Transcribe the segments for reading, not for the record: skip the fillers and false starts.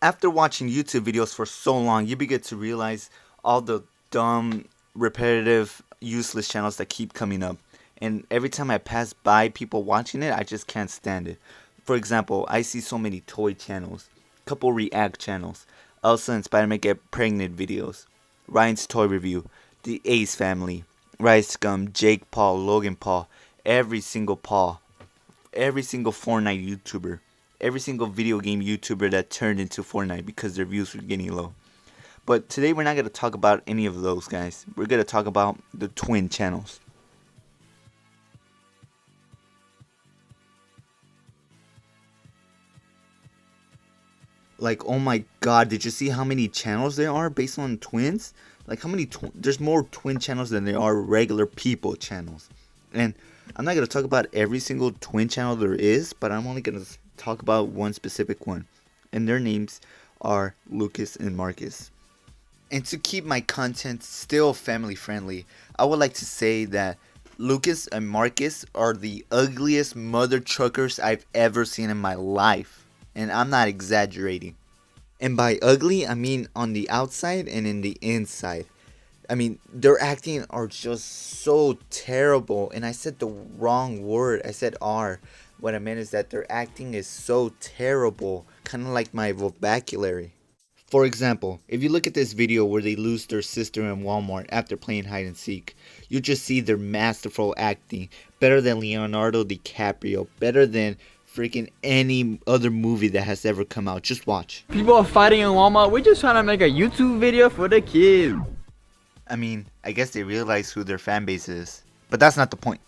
After watching YouTube videos for so long, you begin to realize all the dumb, repetitive, useless channels that keep coming up. And every time I pass by people watching it, I just can't stand it. For example, I see so many toy channels, couple react channels, Elsa and Spider-Man get pregnant videos, Ryan's toy review, the Ace family, Rice Scum, Jake Paul, Logan Paul, every single Paul, every single Fortnite YouTuber, every single video game YouTuber that turned into Fortnite because their views were getting low. But today we're not going to talk about any of those guys. We're going to talk about the twin channels. Like, oh my god, did you see how many channels there are based on twins? Like, how many there's more twin channels than there are regular people channels. And I'm not going to talk about every single twin channel there is, but I'm only going to talk about one specific one. And their names are Lucas and Marcus. And to keep my content still family friendly, I would like to say that Lucas and Marcus are the ugliest mother truckers I've ever seen in my life. And I'm not exaggerating. And by ugly, I mean on the outside and in the inside. I mean, their acting are just so terrible. And I said the wrong word. I said R. What I meant is that their acting is so terrible. Kind of like my vocabulary. For example, if you look at this video where they lose their sister in Walmart after playing hide and seek, you just see their masterful acting. Better than Leonardo DiCaprio. Better than freaking any other movie that has ever come out. Just watch. People are fighting in Walmart. We're just trying to make a YouTube video for the kids. I mean, I guess they realize who their fan base is. But that's not the point.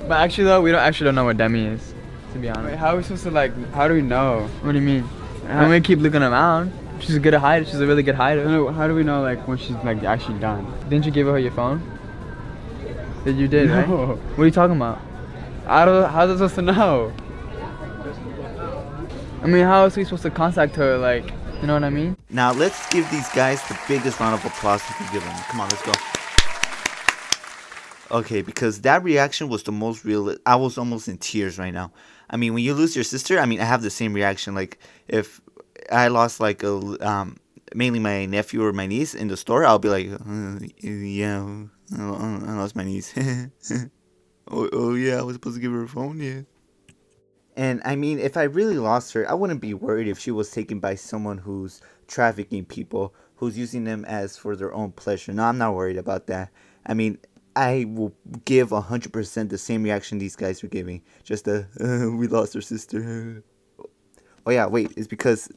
But actually though, we don't know what Demi is, to be honest. Wait, how are we supposed to how do we know? What do you mean? I'm gonna keep looking around. She's good at hide. She's a really good hider. How do we know when she's actually done? Didn't you give her your phone? That you did, right? No. What are you talking about? How's it supposed to know? I mean, how else are we supposed to contact her? Like, you know what I mean? Now let's give these guys the biggest round of applause we can give them. Come on, let's go. Okay, because that reaction was the most real. I was almost in tears right now. I mean, when you lose your sister, I mean, I have the same reaction. Like, if I lost mainly my nephew or my niece in the store, I'll be like, yeah, I lost my niece. oh yeah, I was supposed to give her a phone, yeah. And I mean, if I really lost her, I wouldn't be worried if she was taken by someone who's trafficking people, who's using them as for their own pleasure. No, I'm not worried about that. I mean, I will give 100% the same reaction these guys were giving. Just we lost our sister. Oh yeah, wait, it's because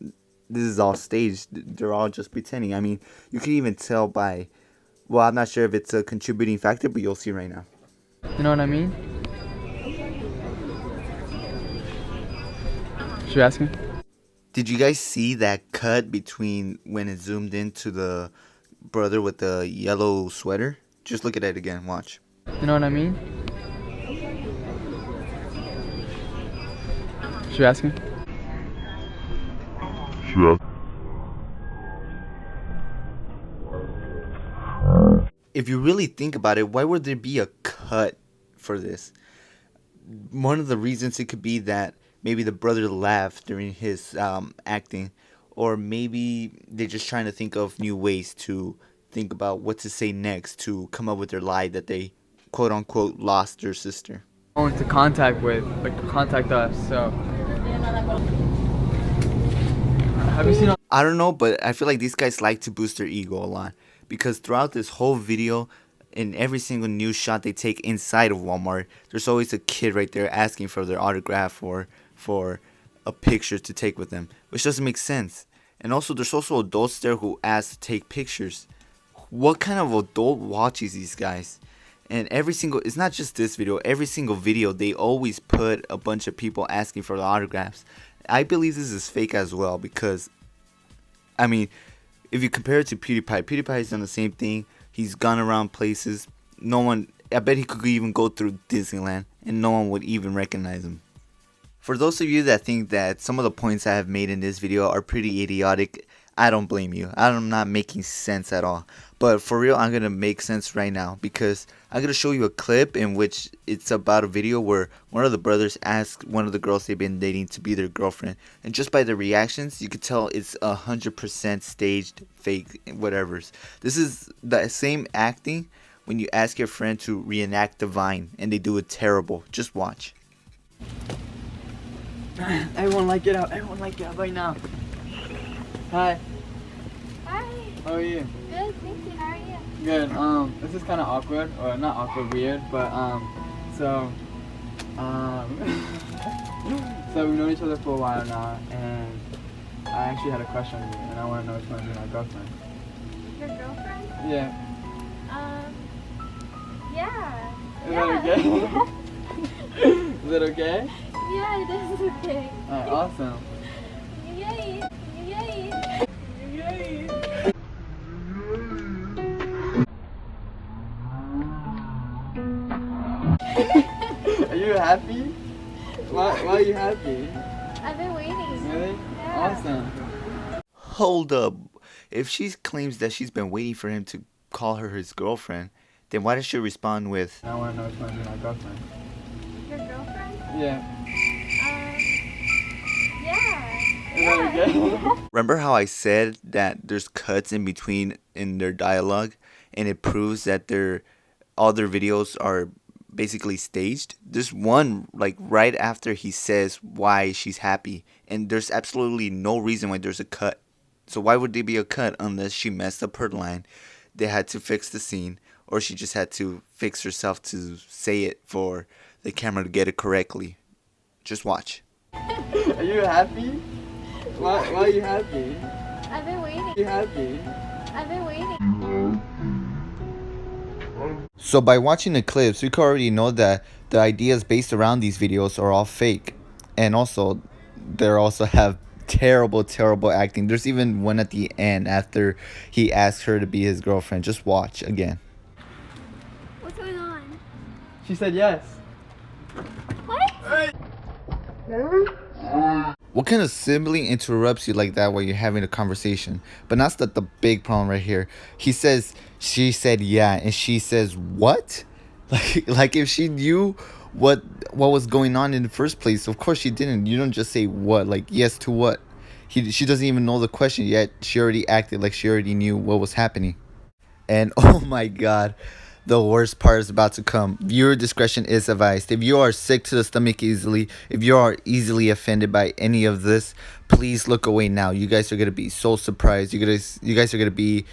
this is all staged. They're all just pretending. I mean, you can even tell by, well, I'm not sure if it's a contributing factor, but you'll see right now. You know what I mean? Should we ask him? Did you guys see that cut between when it zoomed into the brother with the yellow sweater? Just look at it again, watch. You know what I mean? Should we ask him? If you really think about it, why would there be a cut for this? One of the reasons it could be that maybe the brother laughed during his acting, or maybe they're just trying to think of new ways to think about what to say next to come up with their lie that they quote unquote lost their sister. To contact with, contact us. So, have you seen? I don't know, but I feel like these guys like to boost their ego a lot, because throughout this whole video, in every single news shot they take inside of Walmart, there's always a kid right there asking for their autograph or for a picture to take with them, which doesn't make sense. And also, there's also adults there who ask to take pictures. What kind of adult watches these guys? And it's not just this video, every single video they always put a bunch of people asking for the autographs. I believe this is fake as well, because I mean, if you compare it to PewDiePie has done the same thing. He's gone around places. I bet he could even go through Disneyland and no one would even recognize him. For those of you that think that some of the points I have made in this video are pretty idiotic, I don't blame you. I'm not making sense at all. But for real, I'm gonna make sense right now because I'm gonna show you a clip in which it's about a video where one of the brothers asked one of the girls they've been dating to be their girlfriend, and just by the reactions, you could tell it's 100% staged, fake, whatever's. This is the same acting when you ask your friend to reenact the Vine, and they do it terrible. Just watch. Everyone like it out. Everyone like it out right now. Hi. Hi. How are you? Good, thank you. How are you? Good. This is kind of awkward, or not awkward, weird, but so so we've known each other for a while now, and I actually had a crush on you, and I want to know which one is my girlfriend. Your girlfriend? Yeah. Yeah. Is yeah. that okay? Is that okay? Yeah, it is okay. Alright, awesome. Yay. Yay. Are you happy? Why are you happy? I've been waiting. Really? Yeah. Awesome. Hold up. If she claims that she's been waiting for him to call her his girlfriend, then why does she respond with, I want to know which one is my girlfriend. Your girlfriend? Yeah. Yeah. Is that okay? remember how I said that there's cuts in between in their dialogue, and it proves that all their videos are basically staged? There's one like right after he says why she's happy, and there's absolutely no reason why there's a cut. So why would there be a cut unless she messed up her line? They had to fix the scene, or she just had to fix herself to say it for the camera to get it correctly. Just watch. Are you happy? Why are you happy? I've been waiting. Are you happy? I've been waiting. So by watching the clips, we can already know that the ideas based around these videos are all fake. And also, they also have terrible acting. There's even one at the end after he asks her to be his girlfriend. Just watch again. What's going on? She said yes. What? What kind of sibling interrupts you like that while you're having a conversation? But that's the big problem right here. He says, she said yeah, and she says what? Like if she knew what was going on in the first place, of course she didn't. You don't just say what, like yes to what. She doesn't even know the question yet. She already acted like she already knew what was happening. And oh my god, the worst part is about to come. Viewer discretion is advised. If you are sick to the stomach easily, if you are easily offended by any of this, please look away now. You guys are gonna be so surprised. You guys are gonna be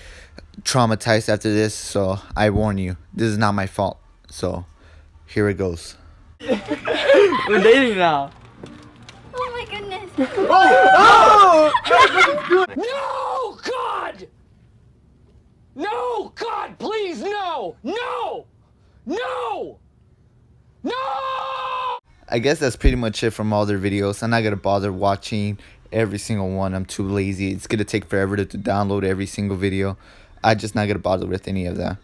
traumatized after this. So I warn you, this is not my fault. So here it goes. We're dating now. Oh my goodness. No, God! No, God, please, no! No! No! No! I guess that's pretty much it from all their videos. I'm not gonna bother watching every single one. I'm too lazy. It's gonna take forever to download every single video. I just not gonna bother with any of that.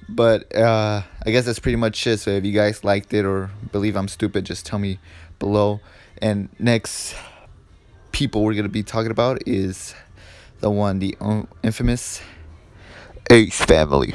But I guess that's pretty much it. So if you guys liked it or believe I'm stupid, just tell me below. And next people we're gonna be talking about is the infamous Ace family.